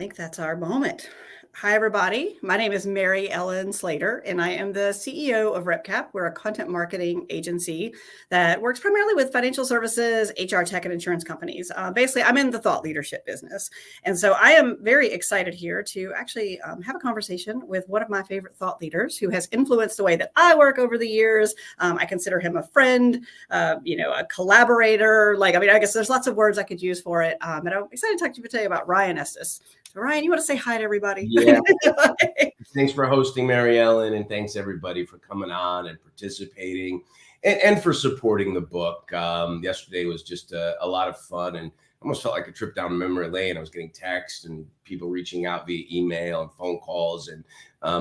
think that's our moment. Hi, everybody. My name is Mary Ellen Slayter, and I am the CEO of RepCap. We're a content marketing agency that works primarily with financial services, HR tech, and insurance companies. Basically, I'm in the thought leadership business. And so I am very excited here to actually have a conversation with one of my favorite thought leaders who has influenced the way that I work over the years. I consider him a friend, a collaborator. I guess there's lots of words I could use for it. And I'm excited to talk to you today about Ryan Estis. So Ryan, you want to say hi to everybody? Yeah. Thanks for hosting, Mary Ellen, and thanks everybody for coming on and participating and for supporting the book. Yesterday was just a lot of fun and almost felt like a trip down memory lane. I was getting texts and people reaching out via email and phone calls, and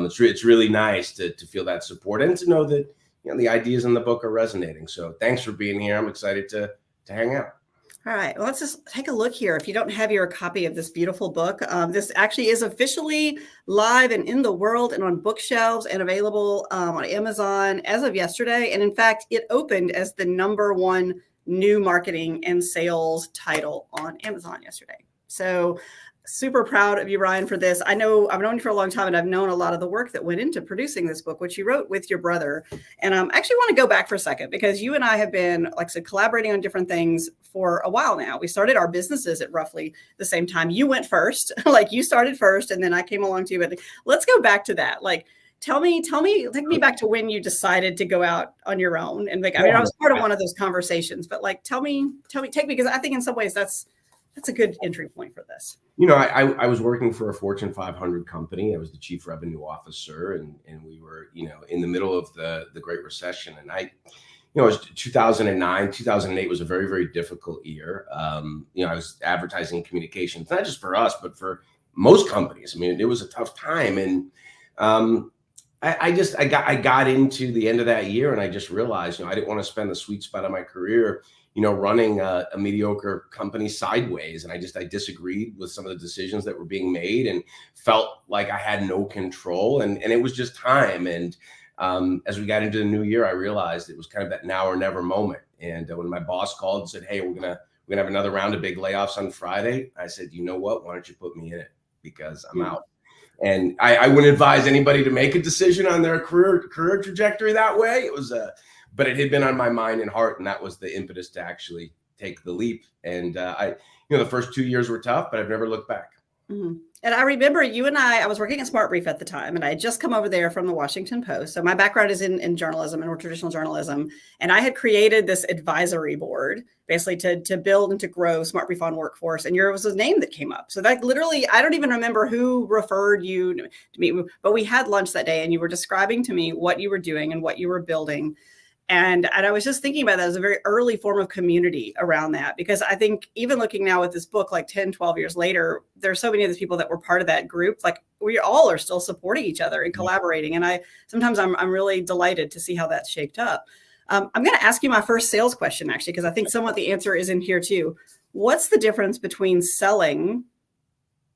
it's really nice to feel that support and to know that the ideas in the book are resonating. So thanks for being here. I'm excited to hang out. All right, well, let's just take a look here. If you don't have your copy of this beautiful book, this actually is officially live and in the world and on bookshelves and available on Amazon as of yesterday. And in fact, it opened as the #1 new marketing and sales title on Amazon yesterday. So super proud of you, Ryan, for this. I know I've known you for a long time, and I've known a lot of the work that went into producing this book, which you wrote with your brother. And I actually want to go back for a second because you and I have been, like I said, collaborating on different things for a while now. We started our businesses at roughly the same time. You went first, you started first, and then I came along too. But let's go back to that. Take me back to when you decided to go out on your own. And I was part of one of those conversations, but take me, because I think in some ways that's a good entry point for this. I was working for a Fortune 500 company. I was the chief revenue officer, and we were, in the middle of the Great Recession. And it was 2009, 2008 was a very, very difficult year. I was advertising communications, not just for us, but for most companies. I mean, it was a tough time. And I got into the end of that year, and I just realized, I didn't want to spend the sweet spot of my career running a mediocre company sideways. And I disagreed with some of the decisions that were being made and felt like I had no control, and it was just time. And as we got into the new year, I realized it was kind of that now or never moment. And when my boss called and said, "Hey, we're gonna have another round of big layoffs on Friday," I said, "You know what? Why don't you put me in it? Because I'm out." And I wouldn't advise anybody to make a decision on their career trajectory that way. It was but it had been on my mind and heart, and that was the impetus to actually take the leap. And the first 2 years were tough, but I've never looked back. Mm-hmm. And I remember you and I was working at Smart Brief at the time, and I had just come over there from the Washington Post. So my background is in journalism and more traditional journalism. And I had created this advisory board basically to build and to grow Smart Brief on Workforce. And yours was a name that came up. So that literally, I don't even remember who referred you to me, but we had lunch that day and you were describing to me what you were doing and what you were building. And I was just thinking about that as a very early form of community around that, because I think even looking now with this book, 10, 12 years later, there's so many of these people that were part of that group. We all are still supporting each other and collaborating. And sometimes I'm really delighted to see how that's shaped up. I'm going to ask you my first sales question, actually, because I think somewhat the answer is in here too. What's the difference between selling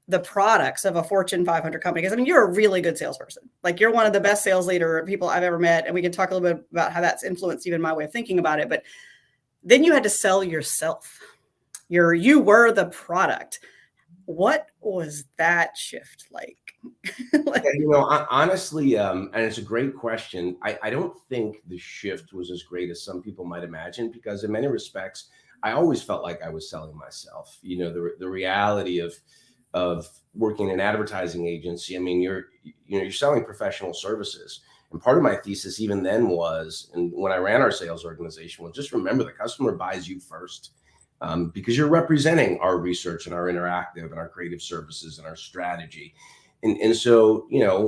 the products of a Fortune 500 company? Because you're a really good salesperson. You're one of the best sales leader people I've ever met. And we can talk a little bit about how that's influenced even my way of thinking about it. But then you had to sell yourself. You were the product. What was that shift like? Honestly, and it's a great question. I don't think the shift was as great as some people might imagine, because in many respects, I always felt like I was selling myself. The reality of working in an advertising agency, you're selling professional services. And part of my thesis even then was, and when I ran our sales organization, was just remember the customer buys you first, because you're representing our research and our interactive and our creative services and our strategy. And so,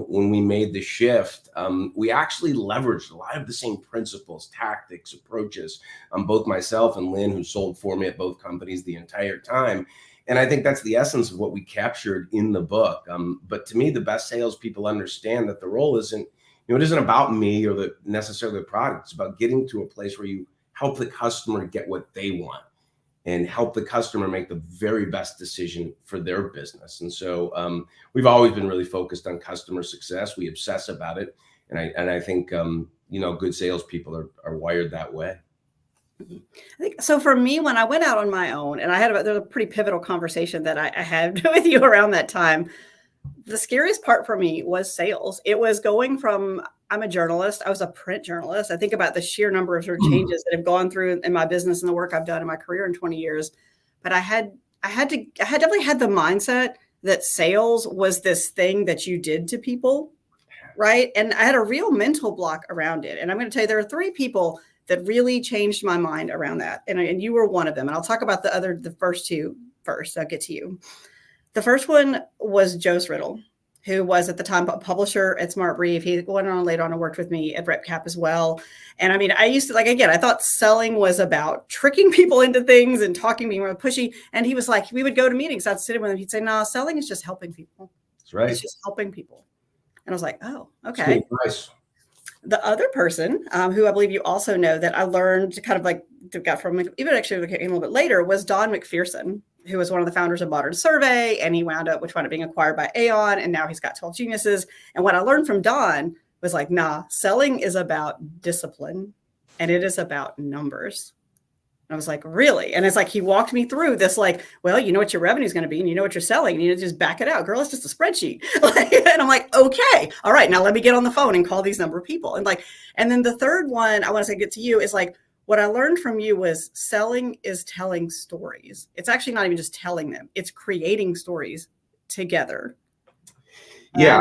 when we made the shift, we actually leveraged a lot of the same principles, tactics, approaches, both myself and Lynn, who sold for me at both companies the entire time. And I think that's the essence of what we captured in the book. But to me, the best salespeople understand that the role isn't, it isn't about me or necessarily the product. It's about getting to a place where you help the customer get what they want and help the customer make the very best decision for their business. And so we've always been really focused on customer success. We obsess about it. And I think, good salespeople are wired that way. Mhm. I think so for me, when I went out on my own, and there's a pretty pivotal conversation that I had with you around that time. The scariest part for me was sales. It was going from I'm a journalist, I was a print journalist. I think about the sheer number of sort of changes that have gone through in my business and the work I've done in my career in 20 years. But I had definitely had the mindset that sales was this thing that you did to people, right? And I had a real mental block around it. And I'm going to tell you, there are three people that really changed my mind around that. And you were one of them. And I'll talk about the first two first. I'll get to you. The first one was Joe Riddle, who was at the time a publisher at Smart Brief. He went on later on and worked with me at RepCap as well. And I mean, I used to again, I thought selling was about tricking people into things and talking, being really pushy. And he was like, we would go to meetings. I'd sit with him. He'd say, no, selling is just helping people. That's right. It's just helping people. And I was like, oh, okay. Nice. The other person who I believe you also know that I learned to kind of got from, even actually came a little bit later, was Don McPherson, who was one of the founders of Modern Survey, and which wound up being acquired by Aon, and now he's got 12 Geniuses. And what I learned from Don was like, nah, selling is about discipline, and it is about numbers. And I was like, really? And it's like, he walked me through this, like, well, you know what your revenue is going to be, and you know what you're selling, and you just back it out. Girl, it's just a spreadsheet. And I'm like, okay, all right, now let me get on the phone and call these number of people. And then the third one I want to say get to you is like, what I learned from you was selling is telling stories. It's actually not even just telling them, it's creating stories together. Yeah.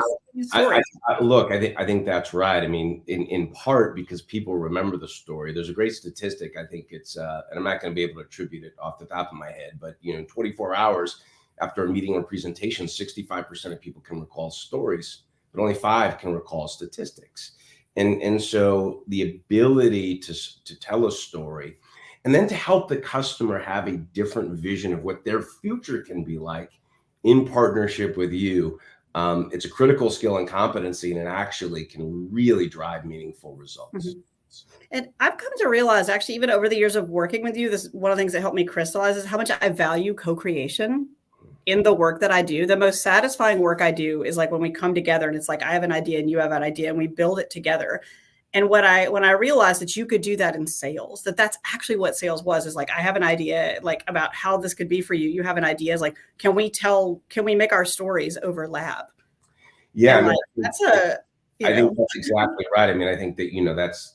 Look, I think that's right. I mean, in part because people remember the story. There's a great statistic. I think it's, and I'm not going to be able to attribute it off the top of my head, but in 24 hours after a meeting or presentation, 65% of people can recall stories, but only 5 can recall statistics. And so the ability to tell a story and then to help the customer have a different vision of what their future can be like in partnership with you. It's a critical skill and competency, and it actually can really drive meaningful results. Mm-hmm. And I've come to realize, actually, even over the years of working with you, this one of the things that helped me crystallize is how much I value co-creation in the work that I do. The most satisfying work I do is like when we come together and it's like, I have an idea and you have an idea and we build it together. And when I realized that you could do that in sales, that's actually what sales was, is like, I have an idea like about how this could be for you. You have an idea, is like, can we make our stories overlap? Yeah. Like, I think that's exactly right. I mean, I think that, that's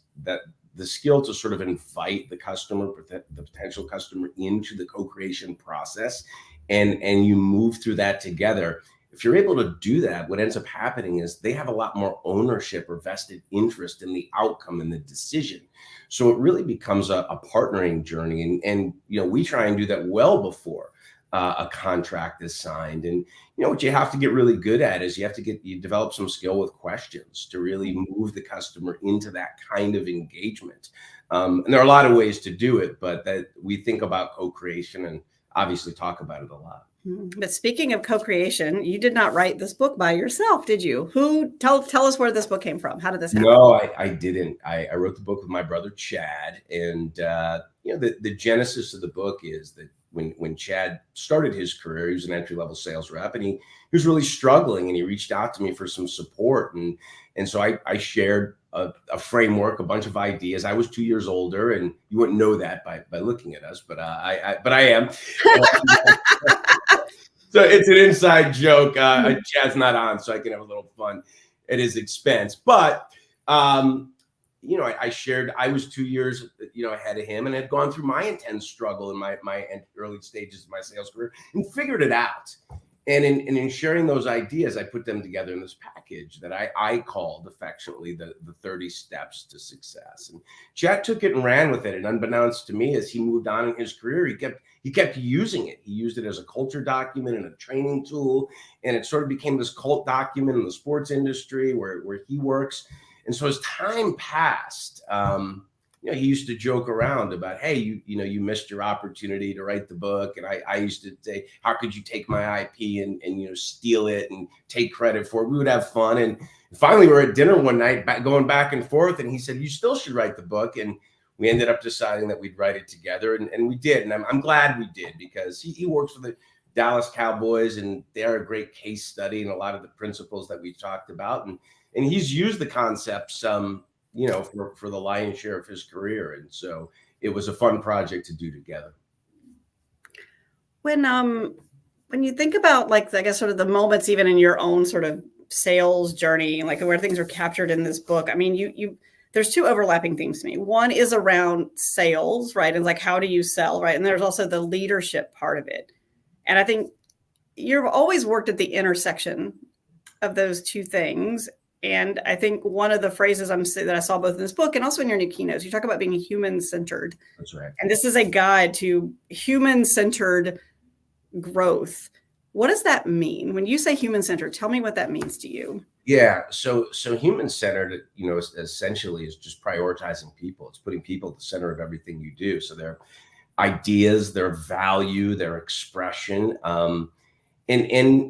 the skill to sort of invite the potential customer into the co-creation process, and you move through that together. If you're able to do that, what ends up happening is they have a lot more ownership or vested interest in the outcome and the decision. So it really becomes a partnering journey. And we try and do that well before a contract is signed. And what you have to get really good at is you develop some skill with questions to really move the customer into that kind of engagement. And there are a lot of ways to do it, but that we think about co-creation and obviously talk about it a lot. But speaking of co-creation, you did not write this book by yourself, did you? Tell us where this book came from. How did this happen? No, I didn't. I wrote the book with my brother, Chad. And, the genesis of the book is that when Chad started his career, he was an entry-level sales rep, and he was really struggling, and he reached out to me for some support. And so I shared a framework, a bunch of ideas. I was 2 years older, and you wouldn't know that by looking at us, but I am. So it's an inside joke. Chad's not on, so I can have a little fun at his expense. But I shared, I was 2 years, ahead of him, and had gone through my intense struggle in my early stages of my sales career and figured it out. And in sharing those ideas, I put them together in this package that I called affectionately the 30 steps to success. And Chad took it and ran with it. And unbeknownst to me, as he moved on in his career, he kept using it. He used it as a culture document and a training tool. And it sort of became this cult document in the sports industry where he works. And so as time passed, he used to joke around about, hey, you missed your opportunity to write the book. And I used to say, how could you take my IP and steal it and take credit for it? We would have fun. And finally, we were at dinner one night going back and forth. And he said, you still should write the book. And we ended up deciding that we'd write it together. And we did. And I'm glad we did, because he works for the Dallas Cowboys, and they're a great case study in a lot of the principles that we talked about. And he's used the concepts, for the lion's share of his career. And so it was a fun project to do together. When you think about, like, I guess sort of the moments even in your own sort of sales journey, like where things are captured in this book, I mean, you there's two overlapping themes to me. One is around sales, right? And like, how do you sell, right? And there's also the leadership part of it. And I think you've always worked at the intersection of those two things. And I think one of the phrases that I saw both in this book and also in your new keynotes, you talk about being human-centered. That's right. And this is a guide to human-centered growth. What does that mean? When you say human-centered, tell me what that means to you. Yeah. So human-centered, essentially is just prioritizing people. It's putting people at the center of everything you do. So their ideas, their value, their expression, and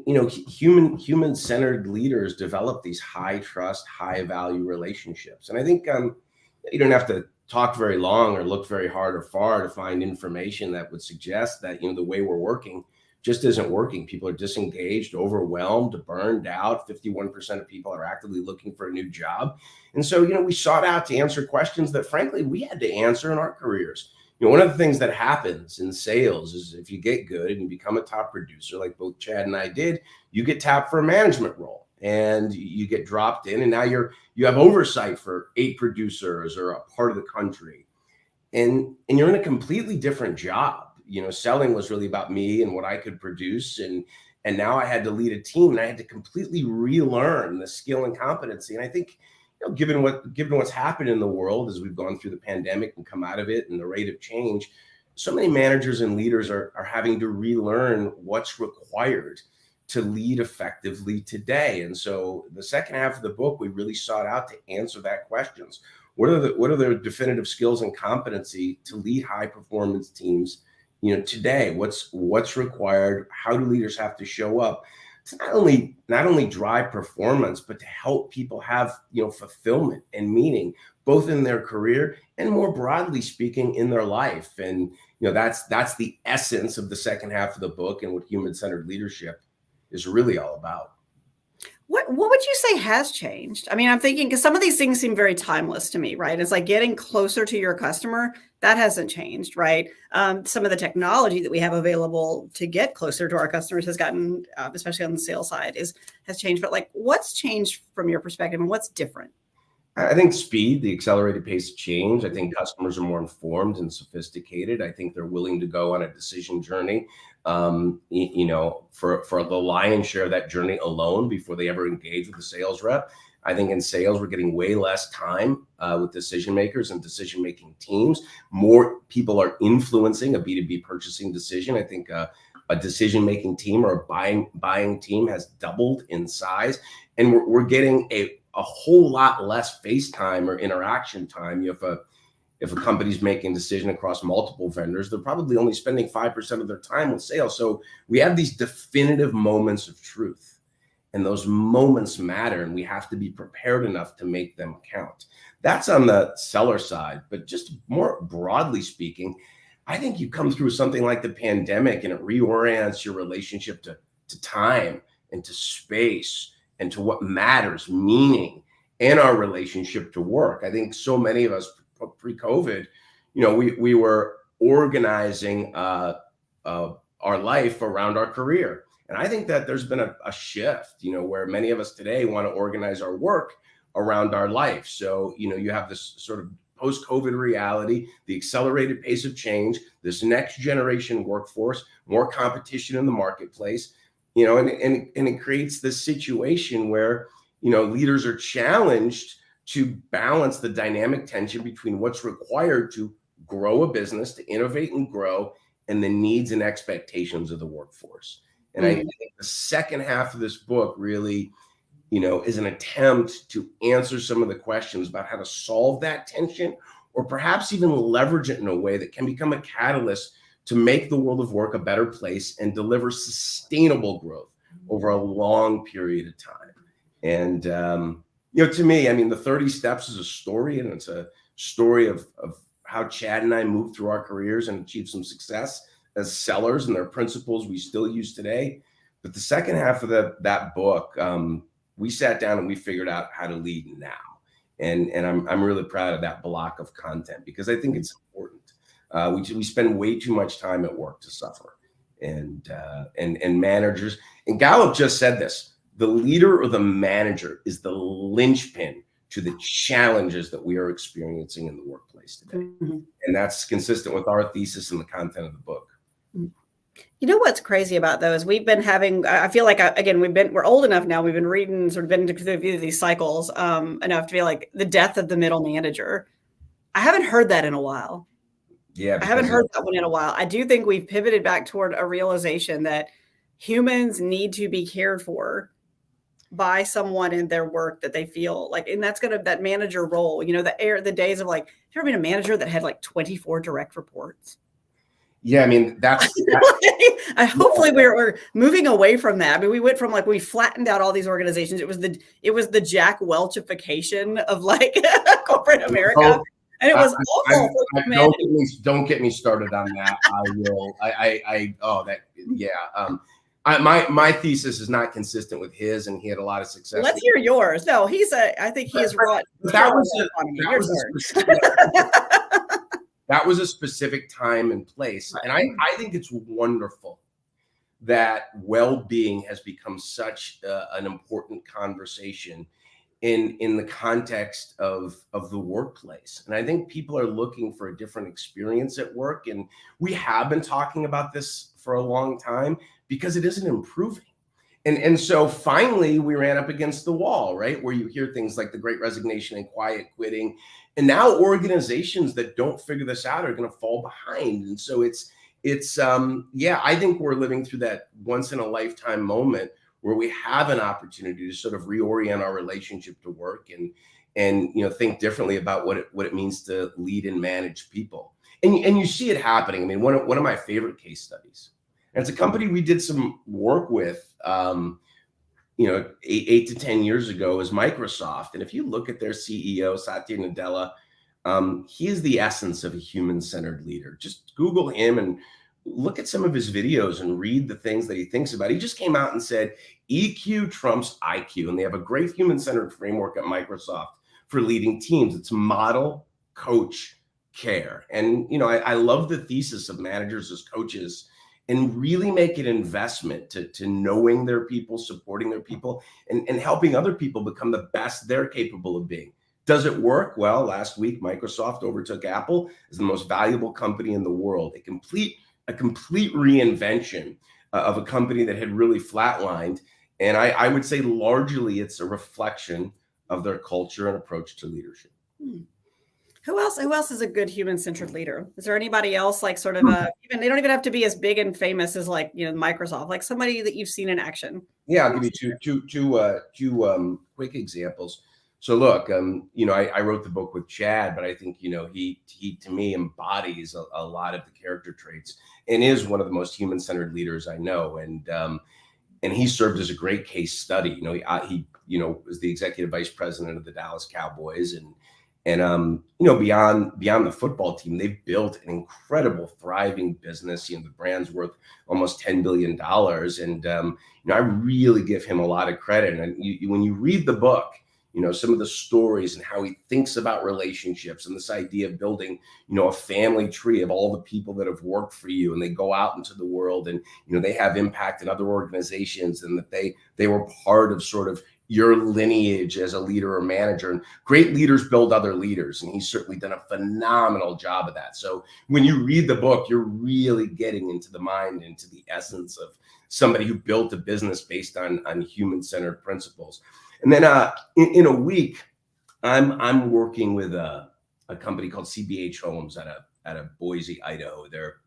human-centered leaders develop these high trust, high value relationships. And I think you don't have to talk very long or look very hard or far to find information that would suggest that the way we're working just isn't working. People are disengaged, overwhelmed, burned out. 51% of people are actively looking for a new job. And so, we sought out to answer questions that, frankly, we had to answer in our careers. One of the things that happens in sales is if you get good and you become a top producer, like both Chad and I did, you get tapped for a management role and you get dropped in, and now you have oversight for 8 producers or a part of the country. And you're in a completely different job. Selling was really about me and what I could produce. And now I had to lead a team, and I had to completely relearn the skill and competency. And I think, given what's happened in the world as we've gone through the pandemic and come out of it and the rate of change, so many managers and leaders are having to relearn what's required to lead effectively today. And so the second half of the book, we really sought out to answer that questions. What are the definitive skills and competency to lead high performance teams, today? What's required? How do leaders have to show up to not only drive performance, but to help people have, fulfillment and meaning, both in their career and, more broadly speaking, in their life. And, that's the essence of the second half of the book and what human-centered leadership is really all about. What would you say has changed? I mean, I'm thinking, because some of these things seem very timeless to me, right? It's like getting closer to your customer. That hasn't changed, right? Some of the technology that we have available to get closer to our customers has gotten, especially on the sales side, has changed. But like, what's changed from your perspective, and what's different? I think speed, the accelerated pace of change. I think customers are more informed and sophisticated. I think they're willing to go on a decision journey, for the lion's share of that journey alone before they ever engage with the sales rep. I think in sales, we're getting way less time with decision makers and decision-making teams. More people are influencing a B2B purchasing decision. I think a decision-making team or a buying team has doubled in size, and we're getting a whole lot less face time or interaction time. If a company's making a decision across multiple vendors, they're probably only spending 5% of their time with sales. So we have these definitive moments of truth, and those moments matter, and we have to be prepared enough to make them count. That's on the seller side. But just more broadly speaking, I think you come through something like the pandemic and it reorients your relationship to time and to space and to what matters, meaning, and our relationship to work. I think so many of us pre-COVID, we were organizing our life around our career. And I think that there's been a shift, where many of us today want to organize our work around our life. So, you have this sort of post-COVID reality, the accelerated pace of change, this next generation workforce, more competition in the marketplace, and it creates this situation where, leaders are challenged to balance the dynamic tension between what's required to grow a business, to innovate and grow, and the needs and expectations of the workforce. And I think the second half of this book really, is an attempt to answer some of the questions about how to solve that tension, or perhaps even leverage it in a way that can become a catalyst to make the world of work a better place and deliver sustainable growth over a long period of time. And, to me, I mean, the 30 Steps is a story, and it's a story of how Chad and I moved through our careers and achieved some success as sellers, and their principles we still use today. But the second half of that book, we sat down and we figured out how to lead now. And I'm really proud of that block of content, because I think it's important. We spend way too much time at work to suffer, and managers. And Gallup just said this: the leader or the manager is the linchpin to the challenges that we are experiencing in the workplace today. Mm-hmm. And that's consistent with our thesis and the content of the book. You know what's crazy about those? We've been having, I feel like, again, we're old enough now. We've been reading, sort of been through these cycles enough to be like the death of the middle manager. I haven't heard that in a while. Yeah. I haven't heard that one in a while. I do think we've pivoted back toward a realization that humans need to be cared for by someone in their work that they feel like, and that's that manager role, the days of like, have you ever been a manager that had like 24 direct reports? Yeah, I mean, that's hopefully we're moving away from that. I mean, we went from we flattened out all these organizations. It was the Jack Welchification of like corporate America. And it was awful. Don't get me started on that. My thesis is not consistent with his, and he had a lot of success. Let's hear yours. No, I think he is right. That was a specific time and place. Right. And I think it's wonderful that well-being has become such an important conversation in the context of the workplace. And I think people are looking for a different experience at work. And we have been talking about this for a long time because it isn't improving. And so finally we ran up against the wall, right? Where you hear things like the Great Resignation and quiet quitting. And now organizations that don't figure this out are going to fall behind. And so I think we're living through that once in a lifetime moment where we have an opportunity to sort of reorient our relationship to work and think differently about what it means to lead and manage people. And you see it happening. I mean, one of my favorite case studies, and it's a company we did some work with 8 to 10 years ago, is Microsoft. And if you look at their CEO, Satya Nadella, he is the essence of a human-centered leader. Just Google him and look at some of his videos and read the things that he thinks about. He just came out and said EQ trumps IQ, and they have a great human-centered framework at Microsoft for leading teams. It's model, coach, care. And I love the thesis of managers as coaches, and really make an investment to knowing their people, supporting their people, and helping other people become the best they're capable of being. Does it work? Well, last week, Microsoft overtook Apple as the most valuable company in the world. A complete reinvention of a company that had really flatlined. And I would say largely it's a reflection of their culture and approach to leadership. Who else is a good human-centered leader? Is there anybody else like sort of even they don't even have to be as big and famous as Microsoft, like somebody that you've seen in action? Yeah, I'll give you two quick examples. So look, I wrote the book with Chad, but I think he to me embodies a lot of the character traits and is one of the most human-centered leaders I know. And he served as a great case study. He was the executive vice president of the Dallas Cowboys, and beyond the football team, they've built an incredible, thriving business. The brand's worth almost $10 billion. And, I really give him a lot of credit. And when you read the book, some of the stories and how he thinks about relationships and this idea of building, a family tree of all the people that have worked for you, and they go out into the world and, they have impact in other organizations, and that they were part of sort of your lineage as a leader or manager. And great leaders build other leaders. And he's certainly done a phenomenal job of that. So when you read the book, you're really getting into the mind, into the essence of somebody who built a business based on human-centered principles. And then in a week, I'm working with a company called CBH Homes out of Boise, Idaho. They're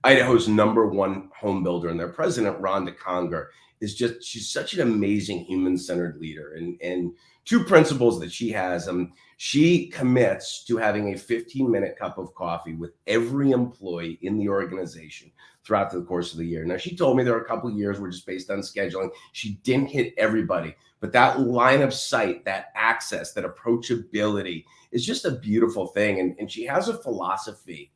Idaho's #1 home builder, and their president, Rhonda Conger, she's such an amazing human-centered leader. And two principles that she has, she commits to having a 15-minute cup of coffee with every employee in the organization throughout the course of the year. Now, she told me there were a couple of years were just based on scheduling. She didn't hit everybody, but that line of sight, that access, that approachability is just a beautiful thing. And she has a philosophy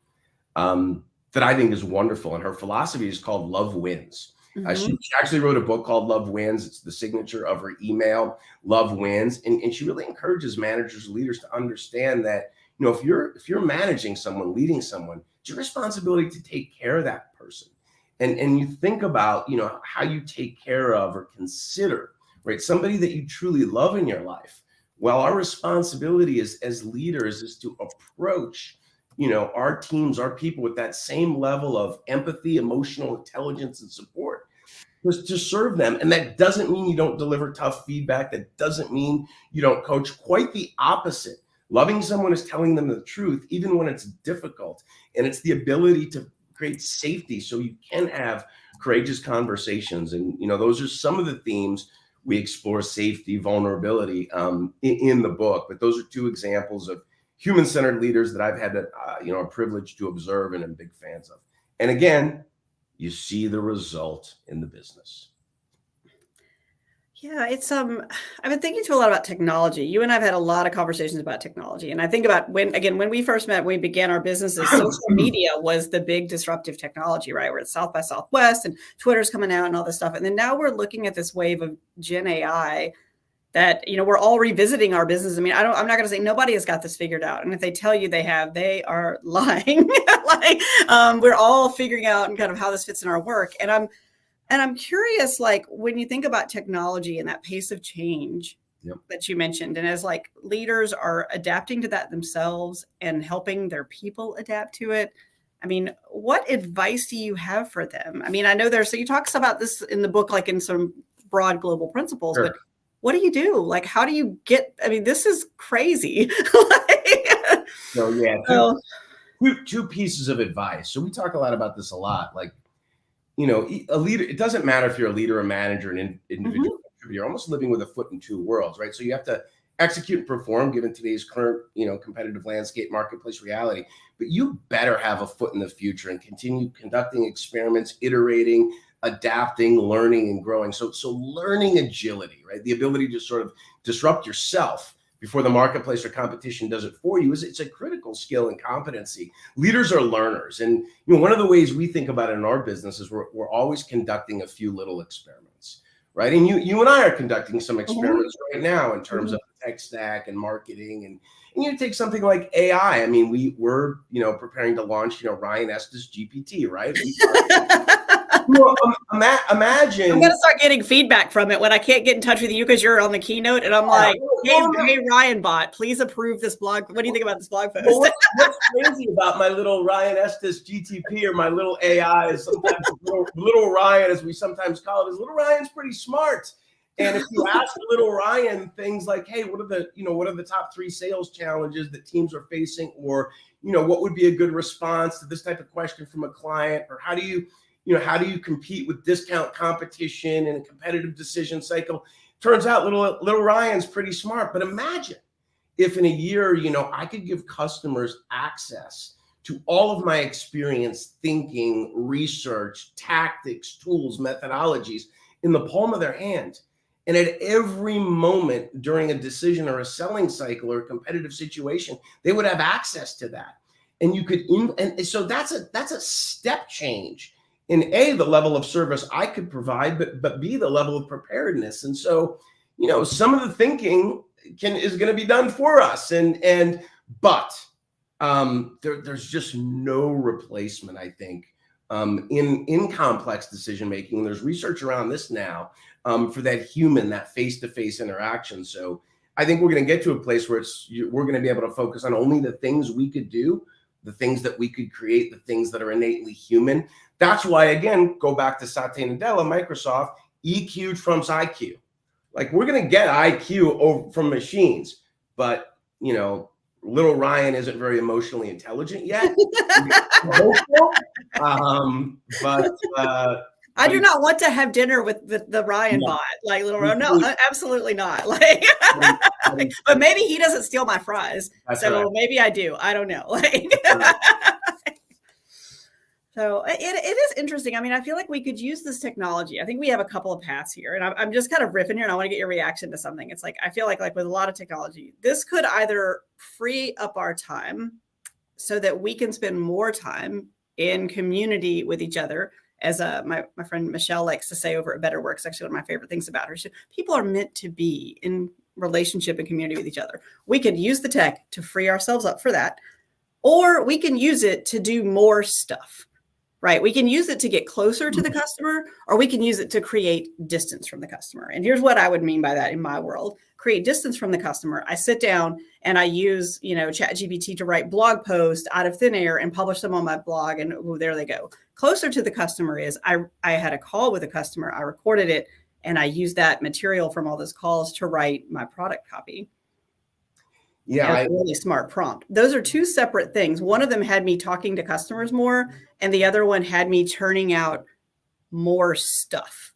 that I think is wonderful. And her philosophy is called Love Wins. She actually wrote a book called Love Wins. It's the signature of her email, Love Wins. And she really encourages managers and leaders to understand that, if you're managing someone, leading someone, It's your responsibility to take care of that person. And you think about, how you take care of or consider, right, somebody that you truly love in your life. Well, our responsibility as leaders is to approach, our teams, our people with that same level of empathy, emotional intelligence, and support was to serve them. And that doesn't mean you don't deliver tough feedback. That doesn't mean you don't coach. Quite the opposite. Loving someone is telling them the truth, even when it's difficult. And it's the ability to create safety so you can have courageous conversations. And, those are some of the themes we explore: safety, vulnerability, in the book. But those are two examples of human-centered leaders that I've had a privilege to observe and am big fans of. And again, you see the result in the business. Yeah, it's I've been thinking too a lot about technology. You and I've had a lot of conversations about technology. And I think about when we first met, when we began our businesses, social media was the big disruptive technology, right? We're at South by Southwest and Twitter's coming out and all this stuff. And then now we're looking at this wave of Gen AI that, we're all revisiting our business. I mean, I'm not going to say nobody has got this figured out. And if they tell you they have, they are lying. We're all figuring out and kind of how this fits in our work. And I'm curious, like, when you think about technology and that pace of change that you mentioned, and as like leaders are adapting to that themselves and helping their people adapt to it, I mean, what advice do you have for them? I mean, I know so you talk about this in the book, like in some broad global principles, Sure. But what do you do? Like, how do you this is crazy. Two pieces of advice. So we talk a lot about this a lot. Like, a leader, it doesn't matter if you're a leader, a manager, an individual contributor, you're almost living with a foot in two worlds, right? So you have to execute and perform given today's current, competitive landscape, marketplace reality, but you better have a foot in the future and continue conducting experiments, iterating, adapting, learning, and growing. So learning agility, right? The ability to sort of disrupt yourself before the marketplace or competition does it for you, it's a critical skill and competency. Leaders are learners. And one of the ways we think about it in our business is we're always conducting a few little experiments, right? And you and I are conducting some experiments right now in terms of tech stack and marketing. And you take something like AI. I mean, we're preparing to launch Ryan Estis GPT, right? Imagine. I'm going to start getting feedback from it when I can't get in touch with you because you're on the keynote. And I'm like, hey, Ryan bot, please approve this blog. What do you think about this blog post? Well, what's crazy about my little Ryan Estis GTP, or my little AI, is sometimes little Ryan, as we sometimes call it, is little Ryan's pretty smart. And if you ask little Ryan things like, hey, what are the top 3 sales challenges that teams are facing? Or, what would be a good response to this type of question from a client? Or how do you compete with discount competition in a competitive decision cycle? Turns out little Ryan's pretty smart. But imagine if in a year, I could give customers access to all of my experience, thinking, research, tactics, tools, methodologies in the palm of their hand. And at every moment during a decision or a selling cycle or a competitive situation, they would have access to that. And and so that's a step change in A, the level of service I could provide, but B, the level of preparedness. And so, some of the thinking is going to be done for us. But there's just no replacement, I think, in complex decision making. There's research around this now for that human, that face-to-face interaction. So I think we're going to get to a place where we're going to be able to focus on only the things we could do, the things that we could create, the things that are innately human. That's why, again, go back to Satya Nadella, Microsoft, EQ trumps IQ. Like, we're going to get IQ from machines, but, little Ryan isn't very emotionally intelligent yet. I do not want to have dinner with the Ryan bot, like little Ryan. No, absolutely not. Like, but maybe he doesn't steal my fries, so maybe I do. I don't know. Like, so it is interesting. I mean, I feel like we could use this technology. I think we have a couple of paths here, and I'm just kind of riffing here, and I want to get your reaction to something. It's like, I feel like with a lot of technology, this could either free up our time so that we can spend more time in community with each other. As my friend Michelle likes to say over at Better Works, actually one of my favorite things about her, people are meant to be in relationship and community with each other. We could use the tech to free ourselves up for that. or we can use it to do more stuff, right? We can use it to get closer to the customer, or we can use it to create distance from the customer. And here's what I would mean by that in my world: create distance from the customer. I sit down and I use, ChatGPT to write blog posts out of thin air and publish them on my blog, and there they go. Closer to the customer is I had a call with a customer, I recorded it, and I used that material from all those calls to write my product copy. Yeah, a really smart prompt. Those are two separate things. One of them had me talking to customers more, and the other one had me churning out more stuff.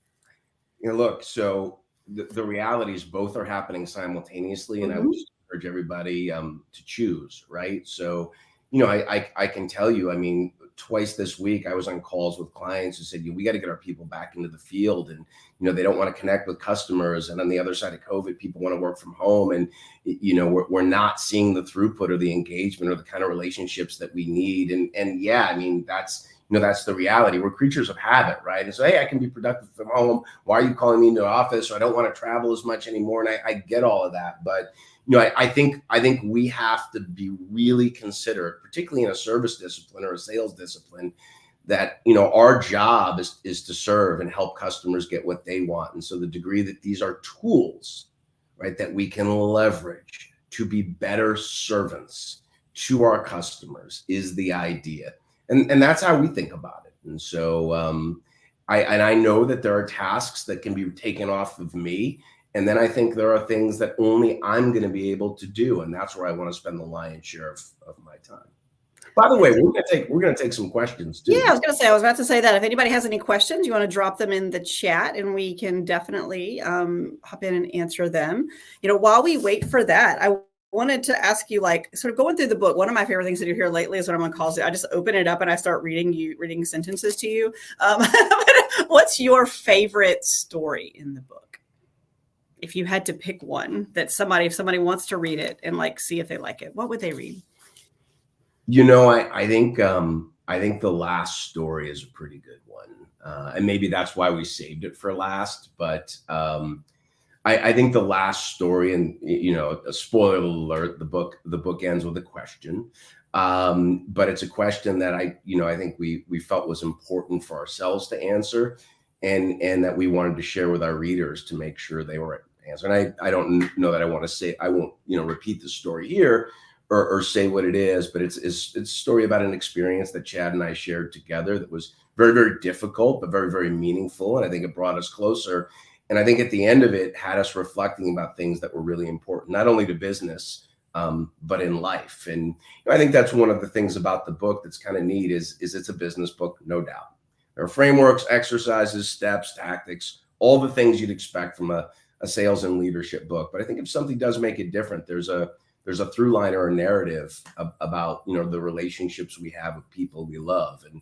Look, so the reality is both are happening simultaneously, and I would just encourage everybody to choose, right? So, I can tell you, I mean, twice this week I was on calls with clients who said, we got to get our people back into the field, and they don't want to connect with customers, and on the other side of COVID, people want to work from home, and we're not seeing the throughput or the engagement or the kind of relationships that we need. And yeah, I mean, that's the reality. We're creatures of habit, right? And so, hey, I can be productive from home. Why are you calling me into the office? Or I don't want to travel as much anymore. And I get all of that. But, I think we have to be really considerate, particularly in a service discipline or a sales discipline, that, our job is to serve and help customers get what they want. And so the degree that these are tools, right, that we can leverage to be better servants to our customers is the idea. And that's how we think about it. And so I know that there are tasks that can be taken off of me. And then I think there are things that only I'm going to be able to do. And that's where I want to spend the lion's share of my time. By the way, we're going to take some questions too. Yeah, I was about to say that if anybody has any questions, you want to drop them in the chat and we can definitely hop in and answer them. While we wait for that, I wanted to ask you, sort of going through the book, one of my favorite things to do here lately is when I'm on calls, I just open it up and I start reading sentences to you. What's your favorite story in the book? If you had to pick one that if somebody wants to read it and see if they like it, what would they read? I think the last story is a pretty good one. And maybe that's why we saved it for last, but I think the last story, and a spoiler alert, the book ends with a question, but it's a question that I think we felt was important for ourselves to answer, and that we wanted to share with our readers to make sure they were answered. And I don't know that I want to say, I won't repeat the story here or say what it is, but it's a story about an experience that Chad and I shared together that was very, very difficult, but very, very meaningful, and I think it brought us closer. And I think at the end of it had us reflecting about things that were really important, not only to business, but in life. And I think that's one of the things about the book that's kind of neat is it's a business book, no doubt. There are frameworks, exercises, steps, tactics, all the things you'd expect from a sales and leadership book. But I think if something does make it different, there's a through line or a narrative about, the relationships we have with people we love. And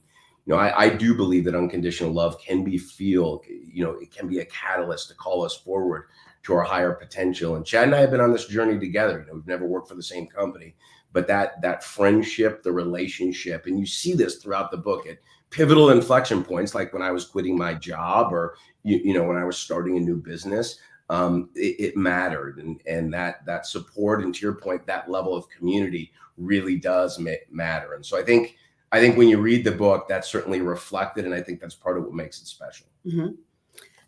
I do believe that unconditional love can be it can be a catalyst to call us forward to our higher potential. And Chad and I have been on this journey together. We've never worked for the same company, but that friendship, the relationship, and you see this throughout the book at pivotal inflection points, like when I was quitting my job or, when I was starting a new business, it mattered. And that support, and to your point, that level of community really does matter. And so I think when you read the book, that's certainly reflected, and I think that's part of what makes it special. Mm-hmm.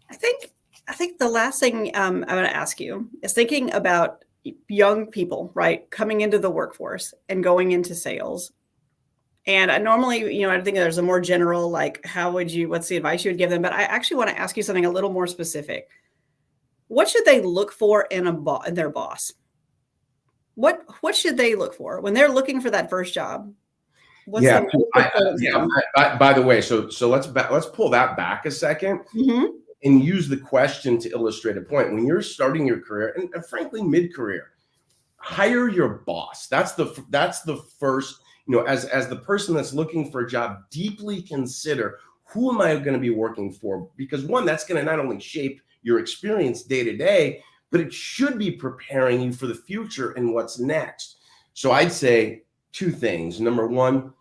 I think the last thing I'm going to ask you is thinking about young people, right, coming into the workforce and going into sales. And I normally, I think there's a more general, what's the advice you would give them? But I actually want to ask you something a little more specific. What should they look for in their boss? What should they look for when they're looking for that first job? By the way, so let's pull that back a second and use the question to illustrate a point. When you're starting your career, and frankly mid-career, hire your boss. That's the first. As the person that's looking for a job, deeply consider, who am I going to be working for? Because one, that's going to not only shape your experience day to day, but it should be preparing you for the future and what's next. So I'd say two things. Number one,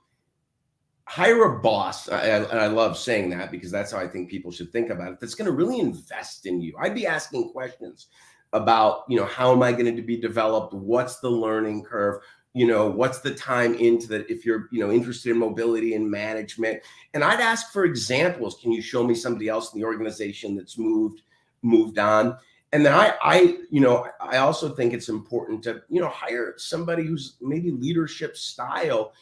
hire a boss. And I love saying that because that's how I think people should think about it. That's going to really invest in you. I'd be asking questions about, how am I going to be developed? What's the learning curve? what's the time into that if you're, interested in mobility and management. And I'd ask for examples. Can you show me somebody else in the organization that's moved on? And then I also think it's important to, hire somebody whose maybe leadership style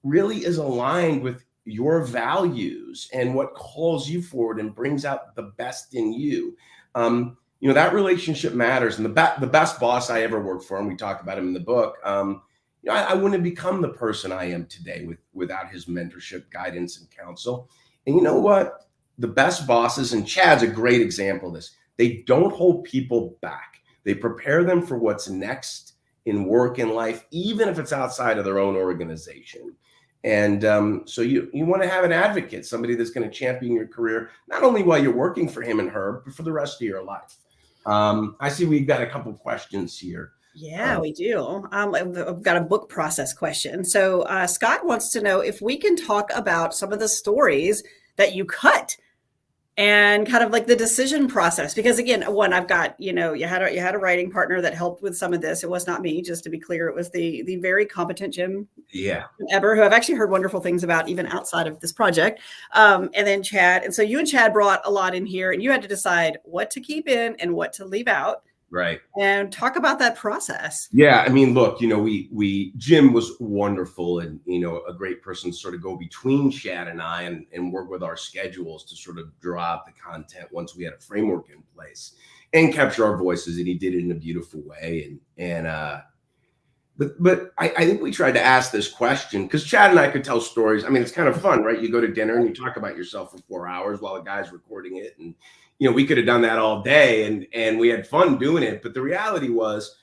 really is aligned with your values and what calls you forward and brings out the best in you. That relationship matters. And the best boss I ever worked for, and we talk about him in the book, I wouldn't have become the person I am today without his mentorship, guidance, and counsel. And you know what? The best bosses, and Chad's a great example of this, they don't hold people back. They prepare them for what's next in work and life, even if it's outside of their own organization. And so you want to have an advocate, somebody that's going to champion your career, not only while you're working for him and her, but for the rest of your life. I see we've got a couple questions here. Yeah, we do. I've got a book process question. So Scott wants to know if we can talk about some of the stories that you cut and kind of like the decision process. Because again, one, I've got, you had a writing partner that helped with some of this. It was not me, just to be clear. It was the very competent Jim Eber, who I've actually heard wonderful things about even outside of this project. And then Chad. And so you and Chad brought a lot in here, and you had to decide what to keep in and what to leave out. Right. And talk about that process. Yeah. I mean, look, Jim was wonderful and, a great person to sort of go between Chad and I and work with our schedules to sort of draw out the content once we had a framework in place and capture our voices. And he did it in a beautiful way. But I think we tried to ask this question because Chad and I could tell stories. I mean, it's kind of fun, right? You go to dinner and you talk about yourself for 4 hours while the guy's recording it. And, we could have done that all day and we had fun doing it. But the reality was,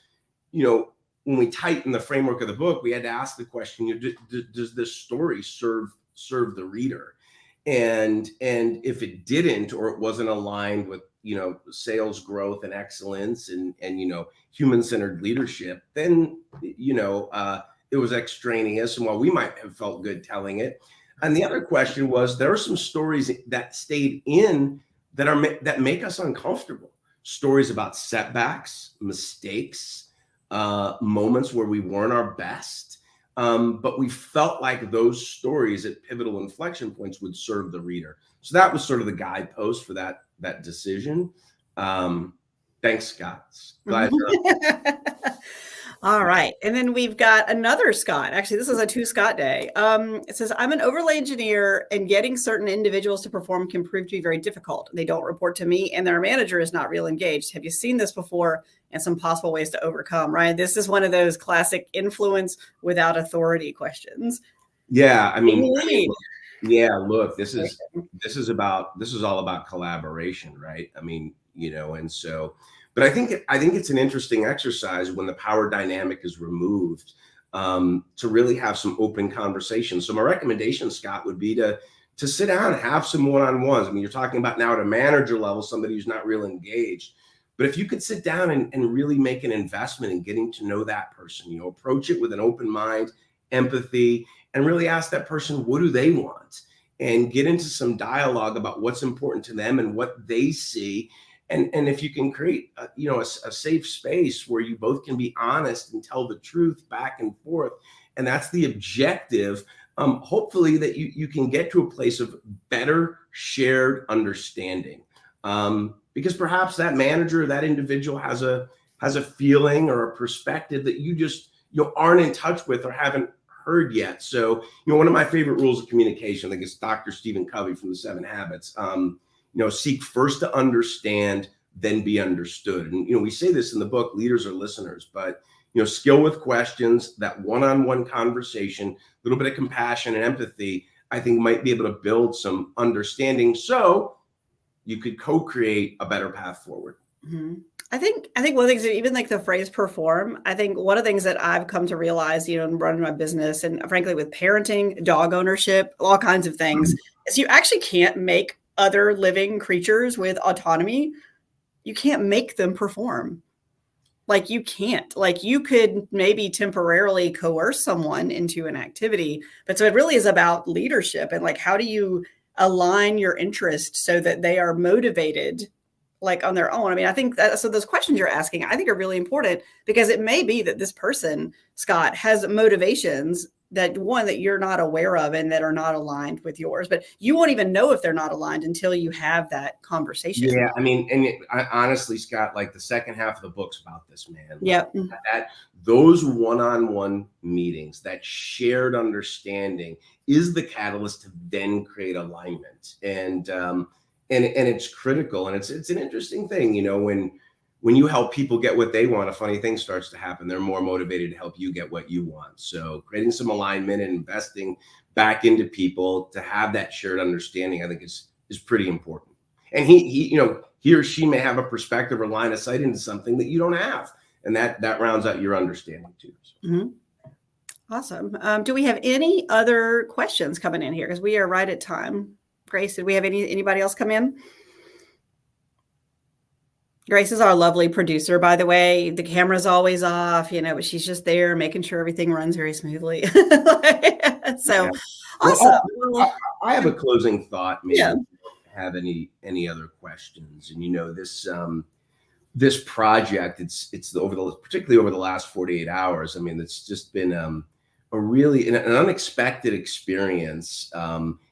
when we tightened the framework of the book, we had to ask the question, does this story serve the reader? And if it didn't, or it wasn't aligned with, sales growth and excellence and human-centered leadership, then, it was extraneous. And while we might have felt good telling it. And the other question was, there are some stories that stayed in that make us uncomfortable. Stories about setbacks, mistakes, moments where we weren't our best. But we felt like those stories at pivotal inflection points would serve the reader. So that was sort of the guidepost for that decision. Thanks, Scott. Glad. All right. And then we've got another Scott. Actually, this is a 2 Scott day. It says, I'm an overlay engineer and getting certain individuals to perform can prove to be very difficult. They don't report to me and their manager is not real engaged. Have you seen this before? And some possible ways to overcome, right? This is one of those classic influence without authority questions. Yeah. I mean, look, this is all about collaboration, right? I mean, and so, but I think it's an interesting exercise when the power dynamic is removed, to really have some open conversations. So my recommendation, Scott, would be to sit down and have some one-on-ones. I mean, you're talking about now at a manager level, somebody who's not real engaged. But if you could sit down and really make an investment in getting to know that person, approach it with an open mind, empathy, and really ask that person, what do they want? And get into some dialogue about what's important to them and what they see. And if you can create, a safe space where you both can be honest and tell the truth back and forth, and that's the objective, hopefully that you can get to a place of better shared understanding. Because perhaps that manager, that individual has a feeling or a perspective that you just aren't in touch with or haven't heard yet. So, one of my favorite rules of communication, I think it's Dr. Stephen Covey from the 7 Habits. Seek first to understand, then be understood. And, we say this in the book, leaders are listeners, but, skill with questions, that one-on-one conversation, a little bit of compassion and empathy, I think might be able to build some understanding so you could co-create a better path forward. Mm-hmm. I think one of the things, even like the phrase perform, I think one of the things that I've come to realize, in running my business and frankly with parenting, dog ownership, all kinds of things, is you actually can't make other living creatures with autonomy. You can't make them perform. Like you can't. Like you could maybe temporarily coerce someone into an activity, but so it really is about leadership and like how do you align your interest so that they are motivated like on their own. I mean, I think that, so those questions you're asking, I think are really important, because it may be that this person, Scott, has motivations that you're not aware of and that are not aligned with yours, but you won't even know if they're not aligned until you have that conversation. Yeah, I mean, and honestly, Scott, like the second half of the book's about this, man. Yep. That those one-on-one meetings, that shared understanding, is the catalyst to then create alignment, and it's critical, and it's an interesting thing, you know, when you help people get what they want, a funny thing starts to happen. They're more motivated to help you get what you want. So creating some alignment and investing back into people to have that shared understanding, I think is pretty important. And he, you know, he or she may have a perspective or line of sight into something that you don't have, and that rounds out your understanding too. Mm-hmm. Awesome. Do we have any other questions coming in here? Because we are right at time. Grace, did we have anybody else come in? Grace is our lovely producer, by the way. The camera's always off, you know, but she's just there making sure everything runs very smoothly. So, yeah. Awesome. Well, I have a closing thought. Maybe yeah. Have any other questions? And you know, this project, it's particularly over the last 48 hours. I mean, it's just been a really an unexpected experience.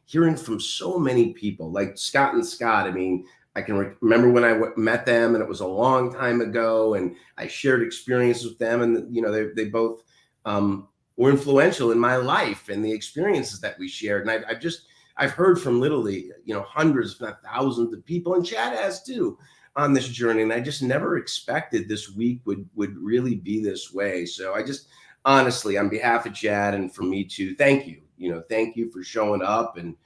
Hearing from so many people, like Scott and Scott. I mean, I can remember when I met them, and it was a long time ago, and I shared experiences with them, and you know, they both were influential in my life and the experiences that we shared. And I've heard from literally, you know, hundreds, if not thousands of people, and Chad has too, on this journey. And I just never expected this week would really be this way. So I just honestly, on behalf of Chad and for me too, thank you. You know, thank you for showing up and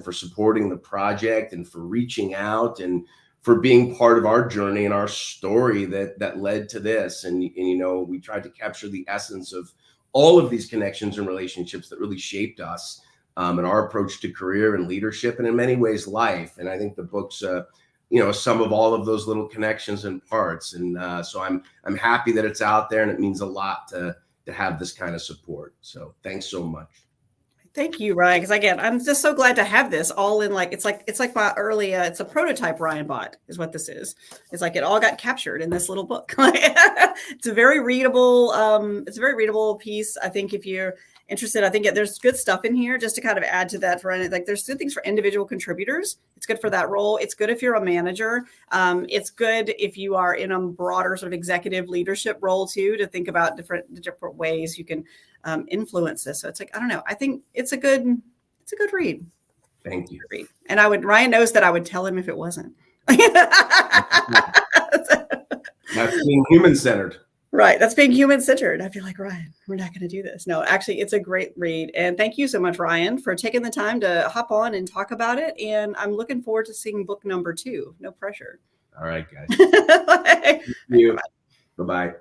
for supporting the project and for reaching out and for being part of our journey and our story that led to this. And you know, we tried to capture the essence of all of these connections and relationships that really shaped us and our approach to career and leadership, and in many ways life. And I think the book's you know, some of all of those little connections and parts. And so I'm happy that it's out there, and it means a lot to have this kind of support. So thanks so much. Thank you, Ryan. Because again, I'm just so glad to have this all in, like, it's like my early, it's a prototype Ryan bought is what this is. It's like it all got captured in this little book. It's a very readable, piece. I think if you're interested, I think there's good stuff in here just to kind of add to that. For like, there's good things for individual contributors. It's good for that role. It's good if you're a manager. It's good if you are in a broader sort of executive leadership role too, to think about different ways you can influence this. So it's like, I don't know. I think it's a good read. Thank you. And Ryan knows that I would tell him if it wasn't. That's being human-centered. Right. That's being human-centered. I'd be like, Ryan, we're not going to do this. No, actually, it's a great read. And thank you so much, Ryan, for taking the time to hop on and talk about it. And I'm looking forward to seeing book number 2. No pressure. All right, guys. Thank you. Bye-bye.